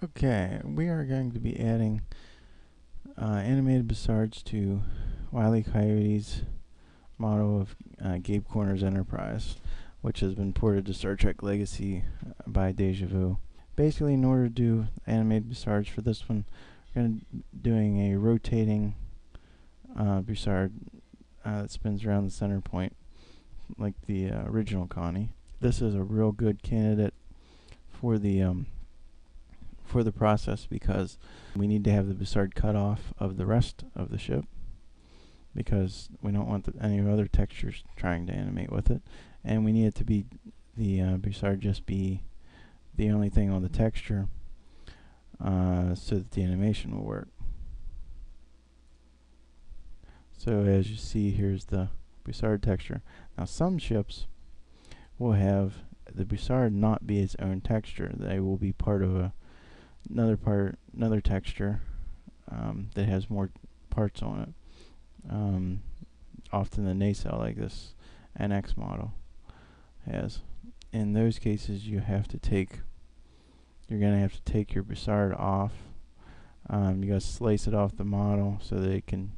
Okay, we are going to be adding animated Bussards to WileyCoyote's model of Gabe Koerner's Enterprise, which has been ported to Star Trek Legacy by dEjavU. Basically, in order to do animated Bussards for this one, we're going to be doing a rotating Bussard that spins around the center point, like the original Connie. This is a real good candidate for the process because we need to have the Bussard cut off of the rest of the ship because we don't want any other textures trying to animate with it, and we need it to be the Bussard just be the only thing on the texture so that the animation will work. So as you see, here's the Bussard texture. Now some ships will have the Bussard not be its own texture. They will be part of another texture that has more parts on it. Often the nacelle, like this NX model, has. In those cases, you're going to have to take your Bussard off. You got to slice it off the model so that it can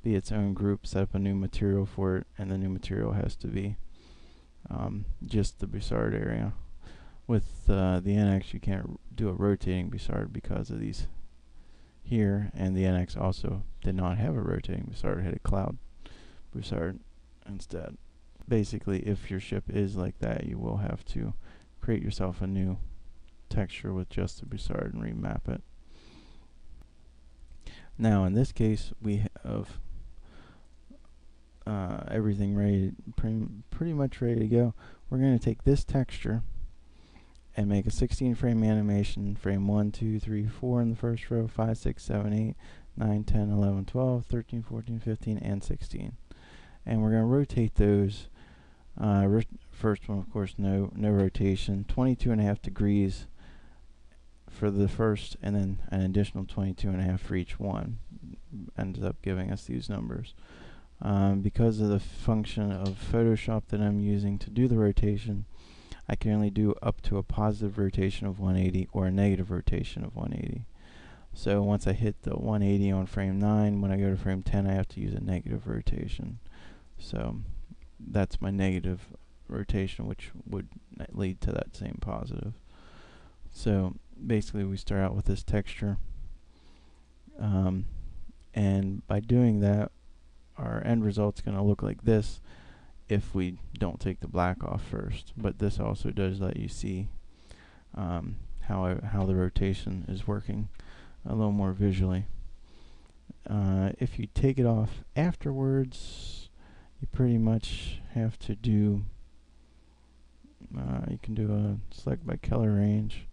be its own group, set up a new material for it, and the new material has to be just the Bussard area. With the NX, you can't do a rotating Bussard because of these here, and the NX also did not have a rotating Bussard. It had a cloud Bussard instead. Basically, if your ship is like that, you will have to create yourself a new texture with just the Bussard and remap it. Now, in this case, we have everything ready, pretty much ready to go. We're going to take this texture and make a 16 frame animation, frame 1, 2, 3, 4 in the first row, 5, 6, 7, 8, 9, 10, 11, 12, 13, 14, 15, and 16. And we're going to rotate those. First one, of course, no rotation, 22.5 degrees for the first, and then an additional 22.5 for each one. Ends up giving us these numbers. Because of the function of Photoshop that I'm using to do the rotation, I can only do up to a positive rotation of 180 or a negative rotation of 180. So once I hit the 180 on frame 9, when I go to frame 10, I have to use a negative rotation. So that's my negative rotation, which would lead to that same positive. So basically we start out with this texture, and by doing that, our end result's going to look like this if we don't take the black off first. But this also does let you see how the rotation is working a little more visually. If you take it off afterwards, you pretty much have to do you can do a select by color range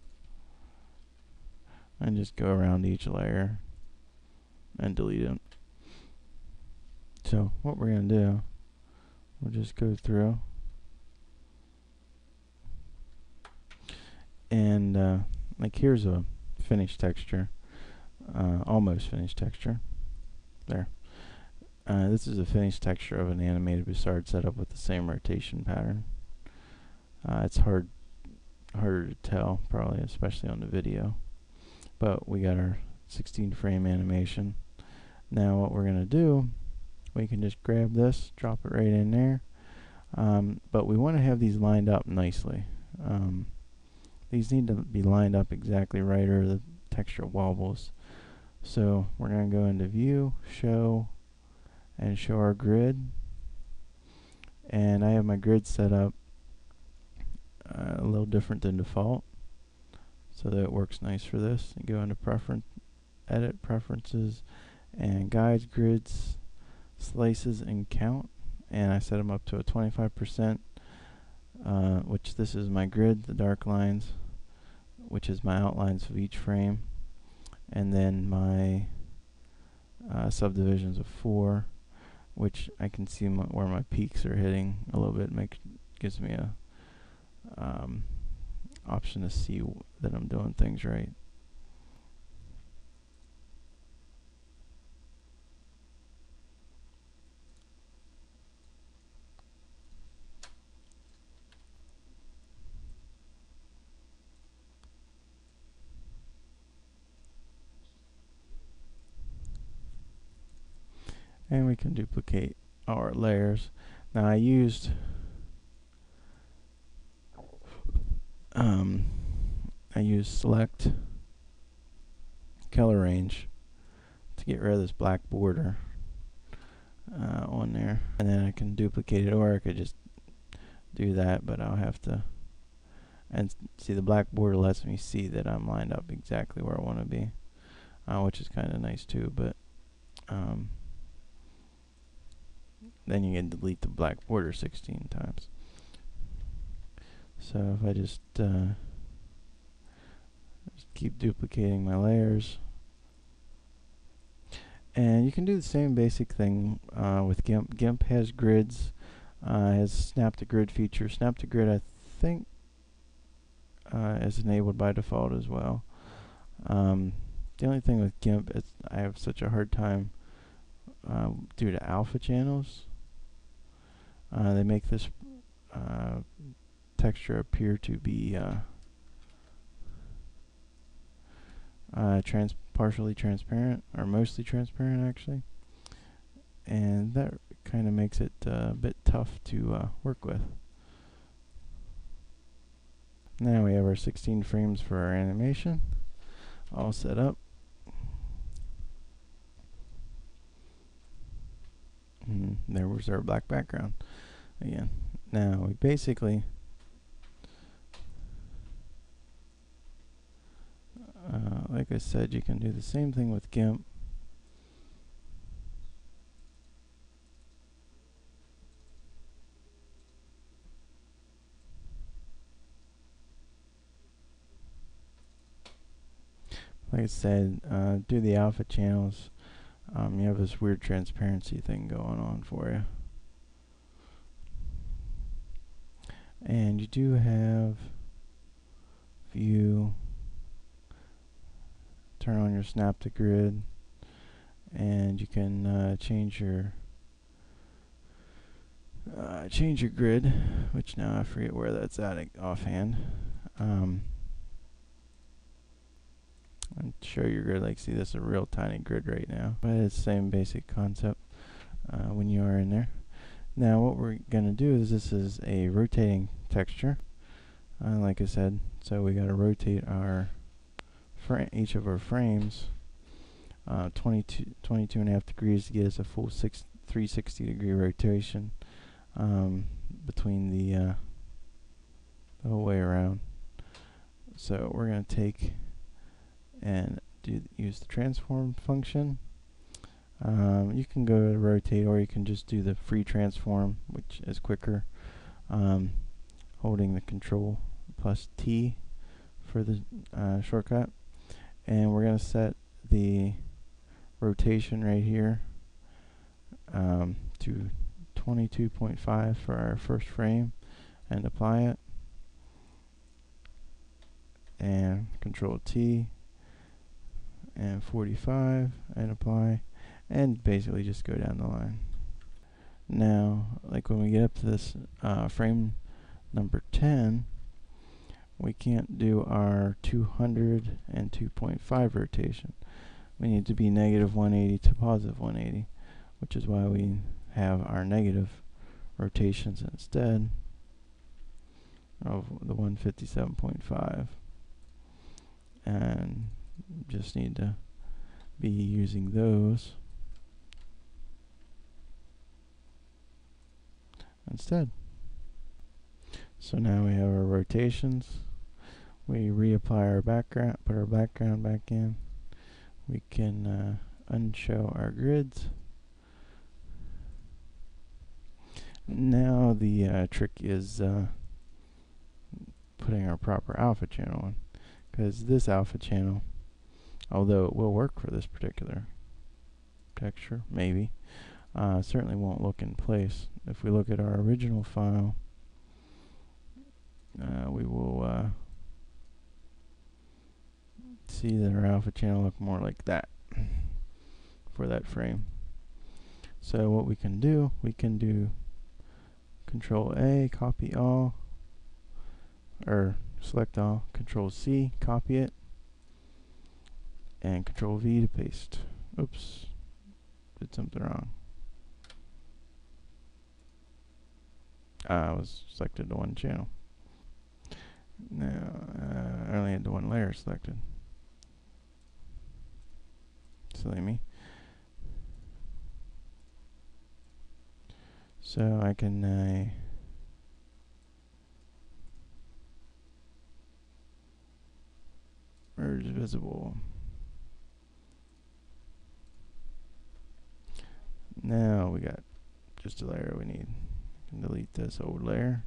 and just go around each layer and delete it. So what we're going to do, we'll just go through and like here's a finished texture, almost finished texture. There. This is a finished texture of an animated Bussard set up with the same rotation pattern. It's harder to tell, probably, especially on the video. But we got our 16 frame animation. Now what we're going to do, we can just grab this, drop it right in there. But we want to have these lined up nicely. These need to be lined up exactly right or the texture wobbles. So we're going to go into View, Show, and show our grid. And I have my grid set up a little different than default, so that it works nice for this. You go into Edit, Preferences, and Guides, Grids, Slices, and Count. And I set them up to a 25%, which this is my grid, the dark lines, which is my outlines of each frame. And then my subdivisions of 4, which I can see where my peaks are hitting a little bit. Gives me a option to see that I'm doing things right. And we can duplicate our layers. Now I used select color range to get rid of this black border on there, and then I can duplicate it, or I could just do that, but I'll have to. And see, the black border lets me see that I'm lined up exactly where I want to be, which is kind of nice too. But then you can delete the black border 16 times. So if I just keep duplicating my layers, and you can do the same basic thing with GIMP. GIMP has grids, has snap to grid feature. Snap to grid, I think, is enabled by default as well. The only thing with GIMP is I have such a hard time due to alpha channels. They make this texture appear to be partially transparent, or mostly transparent actually, and that kind of makes it a bit tough to work with. Now we have our 16 frames for our animation all set up. And there was our black background again. Now we basically like I said, you can do the same thing with GIMP. Like I said, do the alpha channels. You have this weird transparency thing going on for you. And you do have view, turn on your snap to grid, and you can change your grid, which now I forget where that's at offhand. And show your grid, like, see, this is a real tiny grid right now, but it's the same basic concept when you are in there. Now what we're gonna do is, this is a rotating texture, like I said, so we gotta rotate our each of our frames 22.5 degrees to get us a full 360 degree rotation between the whole way around. So we're gonna take and use the transform function. You can go to rotate, or you can just do the free transform, which is quicker, holding the Control plus T for the shortcut. And we're going to set the rotation right here to 22.5 for our first frame, and apply it, and Control T and 45 and apply, and basically just go down the line. Now, like when we get up to this frame number 10, we can't do our 200 and 2.5 rotation. We need to be negative 180 to positive 180, which is why we have our negative rotations instead of the 157.5. And just need to be using those instead. So now we have our rotations. We reapply our background, put our background back in. We can unshow our grids. Now the trick is putting our proper alpha channel on, because this alpha channel, although it will work for this particular texture, maybe, certainly won't look in place. If we look at our original file, we will see that our alpha channel look more like that for that frame. So what we can do Control A, copy all, or select all, Control C, copy it, and Control V to paste. Oops, did something wrong. I was selected to one channel. Now, I only had the one layer selected. Silly me. So I can merge visible. Now we got just a layer we need. Can delete this old layer.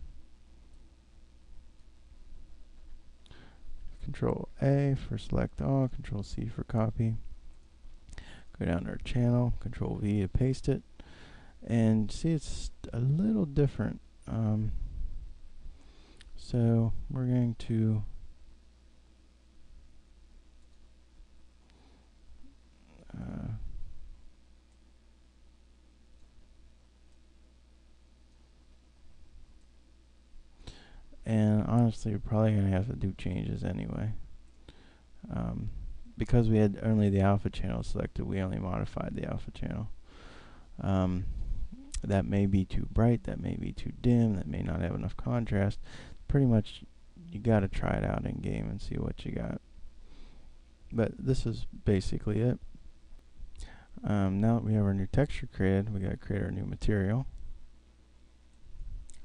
Control A for select all, Control C for copy. Go down to our channel, Control V to paste it. And see, it's a little different. So we're going to and honestly, we're probably going to have to do changes anyway. Because we had only the alpha channel selected, we only modified the alpha channel. That may be too bright, that may be too dim, that may not have enough contrast. Pretty much, you got to try it out in game and see what you got. But this is basically it. Now that we have our new texture created, we got to create our new material.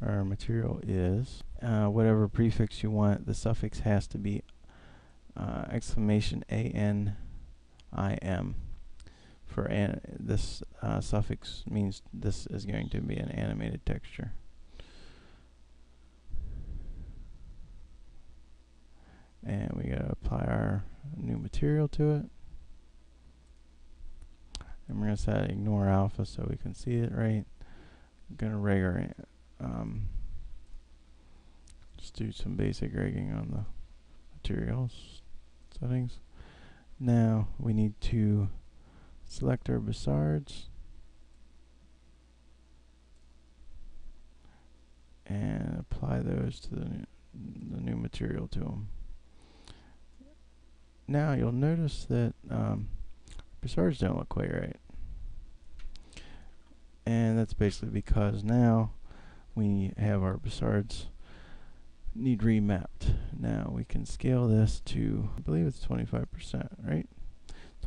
Our material is whatever prefix you want. The suffix has to be exclamation ANIM. For this suffix means this is going to be an animated texture. And we gotta apply our new material to it. And we're gonna set ignore alpha so we can see it right. I'm gonna rig our just do some basic rigging on the materials settings. Now we need to select our Bussards and apply those to the new material to them. Now you'll notice that Bussards don't look quite right, and that's basically because now we have our Bussards need remapped. Now we can scale this to, I believe it's 25%, right?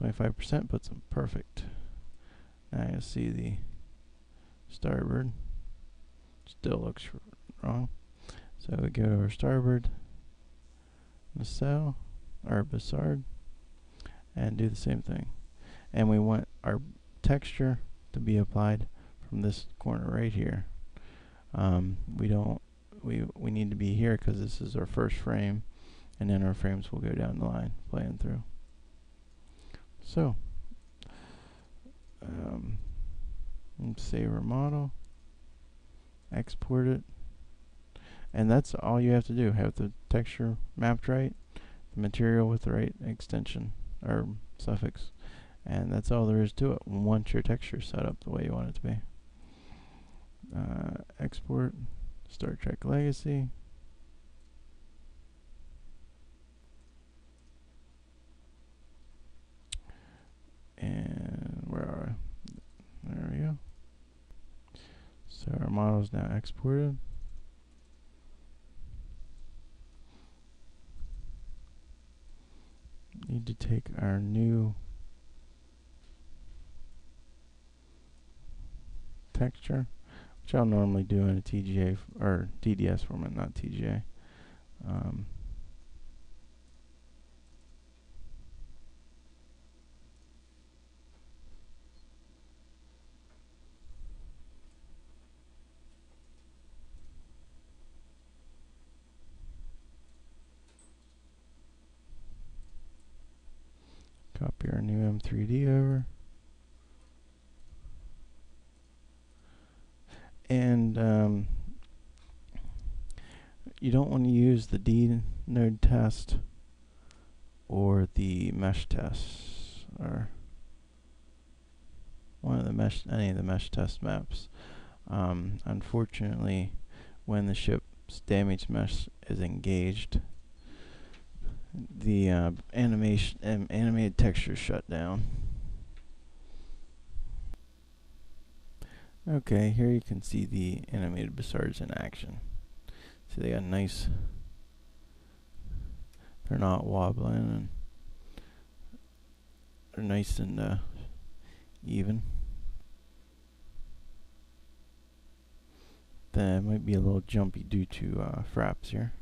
25% puts them perfect. Now you'll see the starboard still looks wrong. So we go to our starboard nacelle, our Bussard, and do the same thing. And we want our texture to be applied from this corner right here. We need to be here because this is our first frame, and then our frames will go down the line playing through. So let's save our model, export it, and that's all you have to do. Have the texture mapped right, the material with the right extension or suffix, and that's all there is to it once your texture is set up the way you want it to be. Export Star Trek Legacy. And where are we? There we go. So our model is now exported. Need to take our new texture, which I'll normally do in a TGA or TDS format, not TGA. Copy our new M3D over. And you don't want to use the D node test or the mesh tests or any of the mesh test maps. Unfortunately, when the ship's damage mesh is engaged, the animated texture shut down. Okay, here you can see the animated bussards in action. See, they got nice, they're not wobbling, and they're nice and even. That might be a little jumpy due to fraps here.